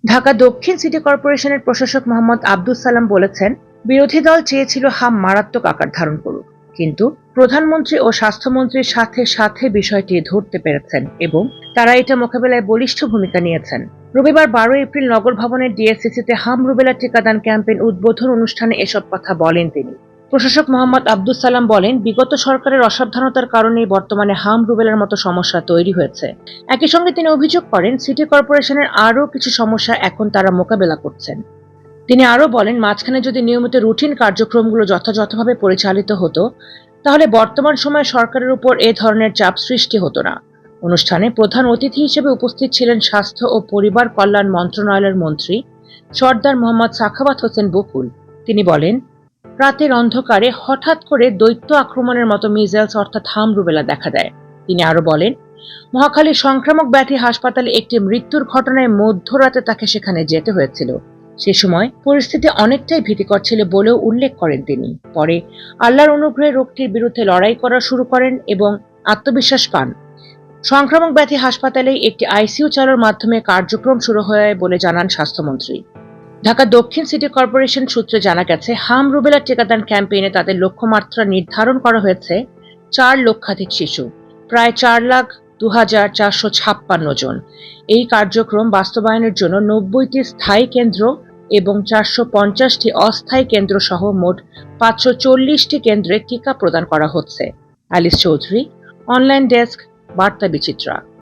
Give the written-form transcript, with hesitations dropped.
ঢাকা দক্ষিণ সিটি কর্পোরেশনের প্রশাসক মোহাম্মদ আব্দুস সালাম বলেছেন, বিরোধী দল চেয়েছিল হাম মারাত্মক আকার ধারণ করুক, কিন্তু প্রধানমন্ত্রী ও স্বাস্থ্যমন্ত্রীর সাথে সাথে বিষয়টি ধরতে পেরেছেন এবং তারা এটা মোকাবেলায় বলিষ্ঠ ভূমিকা নিয়েছেন। রবিবার 12 এপ্রিল নগর ভবনের ডিএসসিসিতে হাম রুবেলা টিকাদান ক্যাম্পেইন উদ্বোধন অনুষ্ঠানে এসব কথা বলেন তিনি। প্রশাসক মোহাম্মদ আব্দুস সালাম বলেন, বিগত সরকারের অসাবধানতার কারণেই বর্তমানে হাম রুবেলার মতো সমস্যা তৈরি হয়েছে। একই সঙ্গে তিনি অভিযোগ করেন, সিটি কর্পোরেশনের আরও কিছু সমস্যা এখন তারা মোকাবেলা করছেন। তিনি আরও বলেন, মাঝখানে যদি নিয়মিত রুটিন কার্যক্রমগুলো যথাযথভাবে পরিচালিত হতো, তাহলে বর্তমান সময়ে সরকারের উপর এ ধরনের চাপ সৃষ্টি হতো না। অনুষ্ঠানে প্রধান অতিথি হিসেবে উপস্থিত ছিলেন স্বাস্থ্য ও পরিবার কল্যাণ মন্ত্রণালয়ের মন্ত্রী সর্দার মোহাম্মদ সাখাওয়াত হোসেন বকুল। তিনি বলেন, রাতের অন্ধকারে হঠাৎ করে দৈত্য আক্রমণের মতো মিজেলস অর্থাৎ হাম রুবেলা দেখা দেয়। তিনি আরো বলেন, মহাখালীর সংক্রামক ব্যাধি হাসপাতালে একটি মৃত্যুর ঘটনায় মধ্যরাতে তাকে সেখানে যেতে হয়েছিল। সে সময় পরিস্থিতি অনেকটাই ভীতিকর ছিল বলেও উল্লেখ করেন তিনি। পরে আল্লাহর অনুগ্রহে রোগটির বিরুদ্ধে লড়াই করা শুরু করেন এবং আত্মবিশ্বাস পান। সংক্রামক ব্যাধি হাসপাতালে একটি আইসিইউ চালুর মাধ্যমে কার্যক্রম শুরু হয় বলে জানান স্বাস্থ্যমন্ত্রী। ঢাকা দক্ষিণ সিটি কর্পোরেশন সূত্রে জানা গেছে, হাম রুবেলা টিকাদান ক্যাম্পেইনে তাদের লক্ষ্যমাত্রা নির্ধারণ করা হয়েছে 4 লক্ষাধিক শিশু, প্রায় 4,02,456 জন। এই কার্যক্রম বাস্তবায়নের জন্য 90টি স্থায়ী কেন্দ্র এবং 450টি অস্থায়ী কেন্দ্র সহ মোট 540টি কেন্দ্রে টিকা প্রদান করা হচ্ছে। আলিস চৌধুরী, অনলাইন ডেস্ক, বার্তা বিচিত্রা।